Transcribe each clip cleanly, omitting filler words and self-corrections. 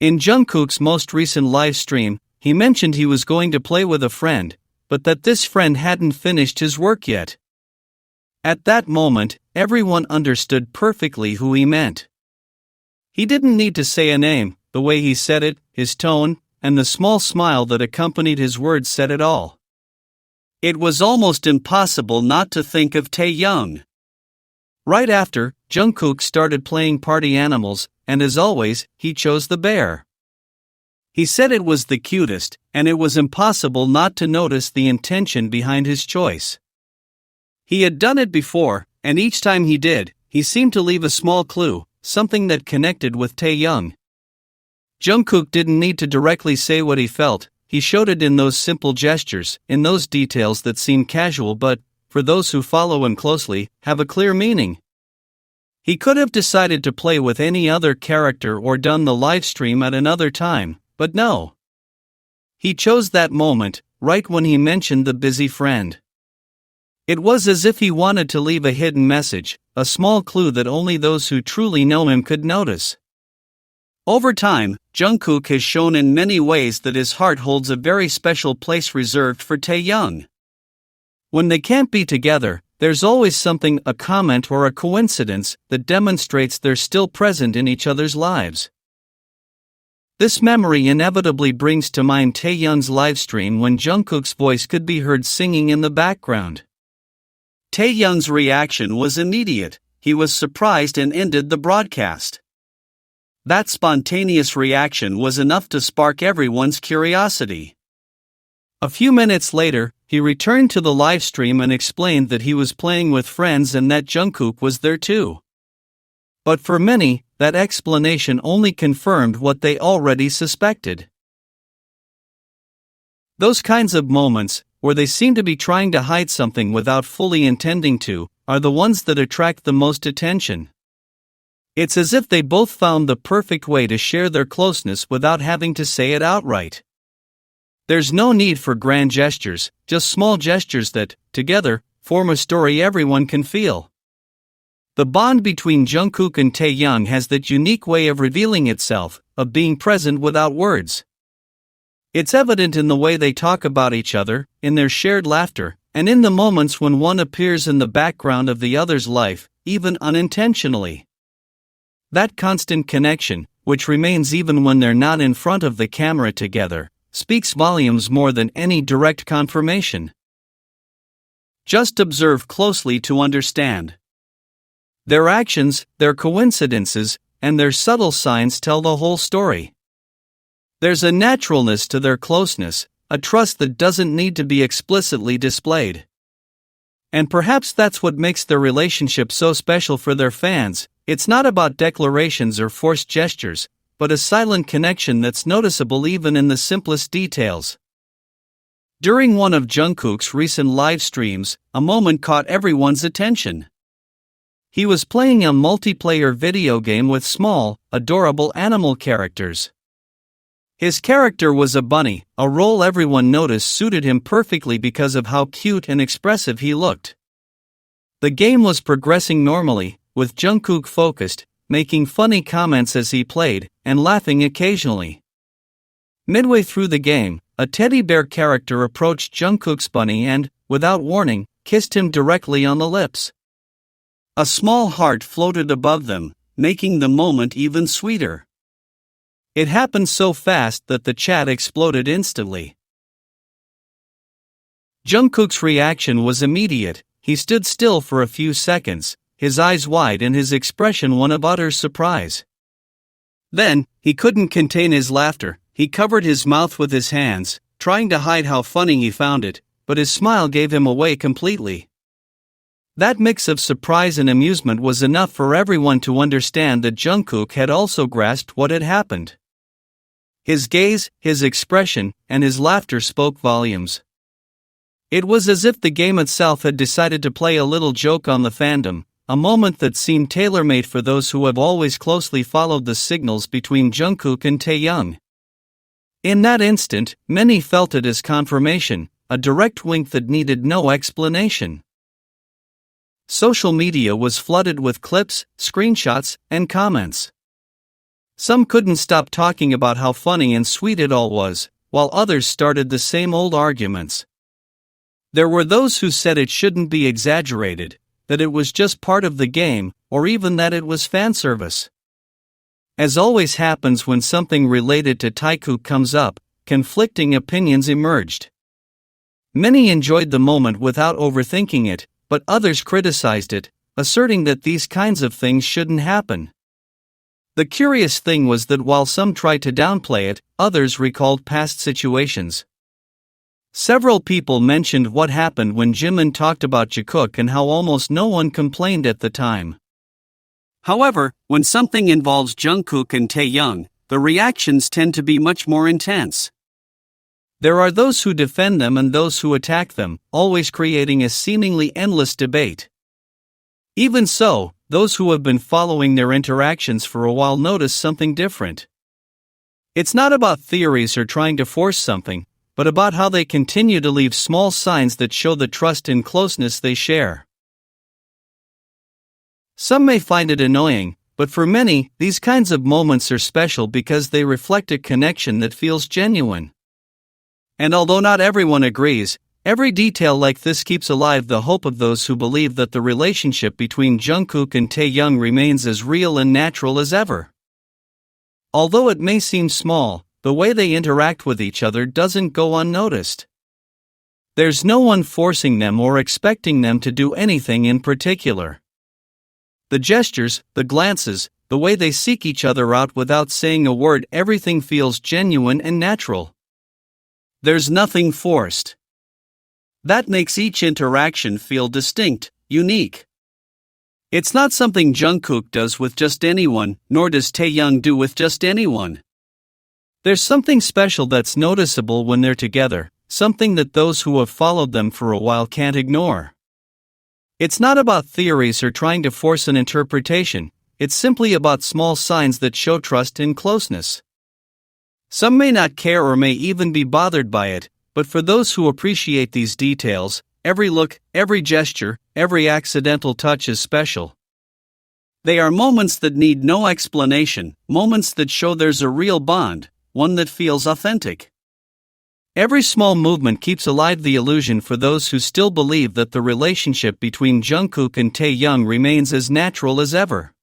In Jungkook's most recent live stream, he mentioned he was going to play with a friend, but that this friend hadn't finished his work yet. At that moment, everyone understood perfectly who he meant. He didn't need to say a name, the way he said it, his tone, and the small smile that accompanied his words said it all. It was almost impossible not to think of Taehyung. Right after, Jungkook started playing Party Animals, and as always, he chose the bear. He said it was the cutest, and it was impossible not to notice the intention behind his choice. He had done it before, and each time he did, he seemed to leave a small clue, something that connected with Taehyung. Jungkook didn't need to directly say what he felt, he showed it in those simple gestures, in those details that seem casual but, for those who follow him closely, have a clear meaning. He could have decided to play with any other character or done the livestream at another time, but no. He chose that moment, right when he mentioned the busy friend. It was as if he wanted to leave a hidden message, a small clue that only those who truly know him could notice. Over time, Jungkook has shown in many ways that his heart holds a very special place reserved for Taehyung. When they can't be together, there's always something, a comment or a coincidence, that demonstrates they're still present in each other's lives. This memory inevitably brings to mind Taehyung's livestream when Jungkook's voice could be heard singing in the background. Taehyung's reaction was immediate, he was surprised and ended the broadcast. That spontaneous reaction was enough to spark everyone's curiosity. A few minutes later, he returned to the livestream and explained that he was playing with friends and that Jungkook was there too. But for many, that explanation only confirmed what they already suspected. Those kinds of moments, where they seem to be trying to hide something without fully intending to, are the ones that attract the most attention. It's as if they both found the perfect way to share their closeness without having to say it outright. There's no need for grand gestures, just small gestures that, together, form a story everyone can feel. The bond between Jungkook and Taehyung has that unique way of revealing itself, of being present without words. It's evident in the way they talk about each other, in their shared laughter, and in the moments when one appears in the background of the other's life, even unintentionally. That constant connection, which remains even when they're not in front of the camera together, speaks volumes more than any direct confirmation. Just observe closely to understand. Their actions, their coincidences, and their subtle signs tell the whole story. There's a naturalness to their closeness, a trust that doesn't need to be explicitly displayed. And perhaps that's what makes their relationship so special for their fans. It's not about declarations or forced gestures, but a silent connection that's noticeable even in the simplest details. During one of Jungkook's recent live streams, a moment caught everyone's attention. He was playing a multiplayer video game with small, adorable animal characters. His character was a bunny, a role everyone noticed suited him perfectly because of how cute and expressive he looked. The game was progressing normally, with Jungkook focused, making funny comments as he played, and laughing occasionally. Midway through the game, a teddy bear character approached Jungkook's bunny and, without warning, kissed him directly on the lips. A small heart floated above them, making the moment even sweeter. It happened so fast that the chat exploded instantly. Jungkook's reaction was immediate. He stood still for a few seconds, his eyes wide and his expression one of utter surprise. Then, he couldn't contain his laughter. He covered his mouth with his hands, trying to hide how funny he found it, but his smile gave him away completely. That mix of surprise and amusement was enough for everyone to understand that Jungkook had also grasped what had happened. His gaze, his expression, and his laughter spoke volumes. It was as if the game itself had decided to play a little joke on the fandom, a moment that seemed tailor-made for those who have always closely followed the signals between Jungkook and Taehyung. In that instant, many felt it as confirmation, a direct wink that needed no explanation. Social media was flooded with clips, screenshots, and comments. Some couldn't stop talking about how funny and sweet it all was, while others started the same old arguments. There were those who said it shouldn't be exaggerated, that it was just part of the game, or even that it was fan service. As always happens when something related to taekook comes up, conflicting opinions emerged. Many enjoyed the moment without overthinking it, but others criticized it, asserting that these kinds of things shouldn't happen. The curious thing was that while some tried to downplay it, others recalled past situations. Several people mentioned what happened when Jimin talked about Jungkook and how almost no one complained at the time. However, when something involves Jungkook and Taehyung, the reactions tend to be much more intense. There are those who defend them and those who attack them, always creating a seemingly endless debate. Even so, those who have been following their interactions for a while notice something different. It's not about theories or trying to force something, but about how they continue to leave small signs that show the trust and closeness they share. Some may find it annoying, but for many, these kinds of moments are special because they reflect a connection that feels genuine. And although not everyone agrees, every detail like this keeps alive the hope of those who believe that the relationship between Jungkook and Taehyung remains as real and natural as ever. Although it may seem small, the way they interact with each other doesn't go unnoticed. There's no one forcing them or expecting them to do anything in particular. The gestures, the glances, the way they seek each other out without saying a word, everything feels genuine and natural. There's nothing forced. That makes each interaction feel distinct, unique. It's not something Jungkook does with just anyone, nor does Taehyung do with just anyone. There's something special that's noticeable when they're together, something that those who have followed them for a while can't ignore. It's not about theories or trying to force an interpretation, it's simply about small signs that show trust and closeness. Some may not care or may even be bothered by it, but for those who appreciate these details, every look, every gesture, every accidental touch is special. They are moments that need no explanation, moments that show there's a real bond, one that feels authentic. Every small movement keeps alive the illusion for those who still believe that the relationship between Jungkook and Taehyung remains as natural as ever.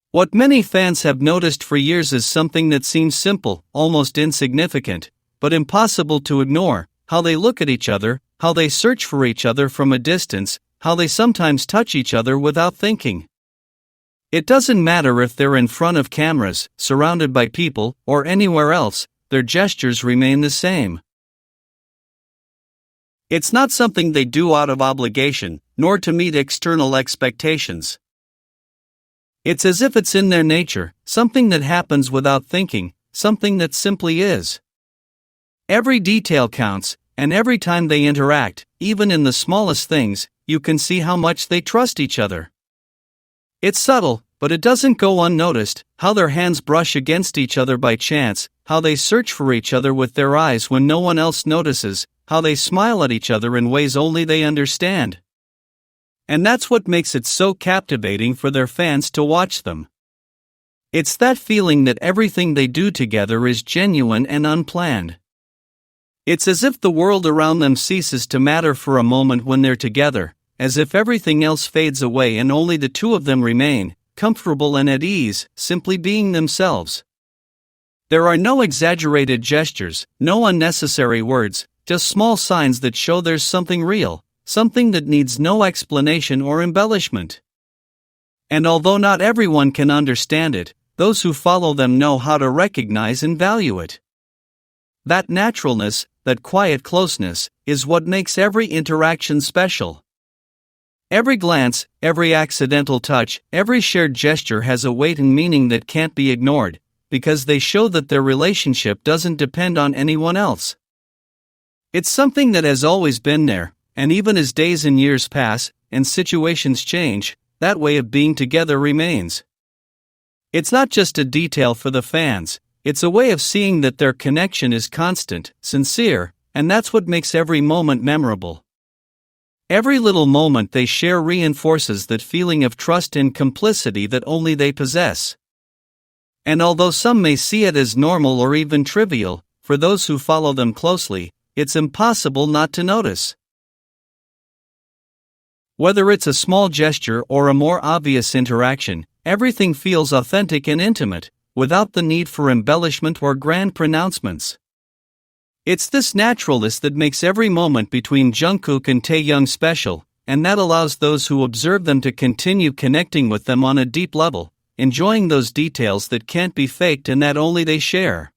What many fans have noticed for years is something that seems simple, almost insignificant, but impossible to ignore: how they look at each other, how they search for each other from a distance, how they sometimes touch each other without thinking. It doesn't matter if they're in front of cameras, surrounded by people, or anywhere else, their gestures remain the same. It's not something they do out of obligation, nor to meet external expectations. It's as if it's in their nature, something that happens without thinking, something that simply is. Every detail counts, and every time they interact, even in the smallest things, you can see how much they trust each other. It's subtle, but it doesn't go unnoticed: how their hands brush against each other by chance, how they search for each other with their eyes when no one else notices, how they smile at each other in ways only they understand. And that's what makes it so captivating for their fans to watch them. It's that feeling that everything they do together is genuine and unplanned. It's as if the world around them ceases to matter for a moment when they're together, as if everything else fades away and only the two of them remain, comfortable and at ease, simply being themselves. There are no exaggerated gestures, no unnecessary words, just small signs that show there's something real, something that needs no explanation or embellishment. And although not everyone can understand it, those who follow them know how to recognize and value it. That naturalness, that quiet closeness, is what makes every interaction special. Every glance, every accidental touch, every shared gesture has a weight and meaning that can't be ignored, because they show that their relationship doesn't depend on anyone else. It's something that has always been there, and even as days and years pass, and situations change, that way of being together remains. It's not just a detail for the fans, it's a way of seeing that their connection is constant, sincere, and that's what makes every moment memorable. Every little moment they share reinforces that feeling of trust and complicity that only they possess. And although some may see it as normal or even trivial, for those who follow them closely, it's impossible not to notice. Whether it's a small gesture or a more obvious interaction, everything feels authentic and intimate, without the need for embellishment or grand pronouncements. It's this naturalness that makes every moment between Jungkook and Taehyung special, and that allows those who observe them to continue connecting with them on a deep level, enjoying those details that can't be faked and that only they share.